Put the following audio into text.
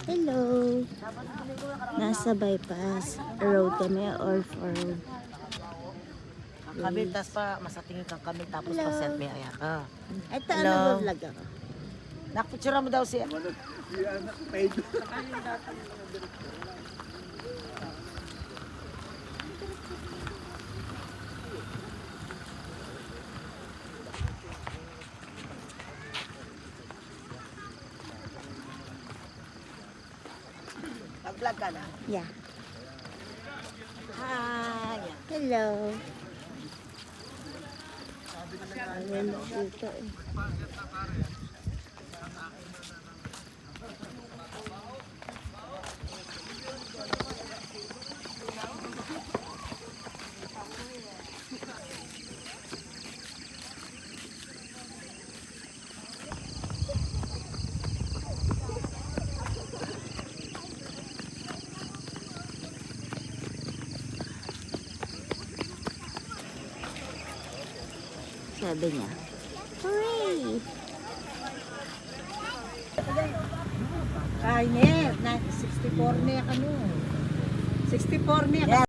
Hello. Nasa bypass road kami or for road. Kami, tas pa, masatingin kang kami, tapos Hello. pa-send may aya ka. Ito Hello. ano vlog ako. Nakapitsura mo daw siya. Nag-vlog ka na? Yeah. Hi! Hello. Ayun dito eh. Sabi niya, hooray! Kainit, 64 niya kanu. 64 niya.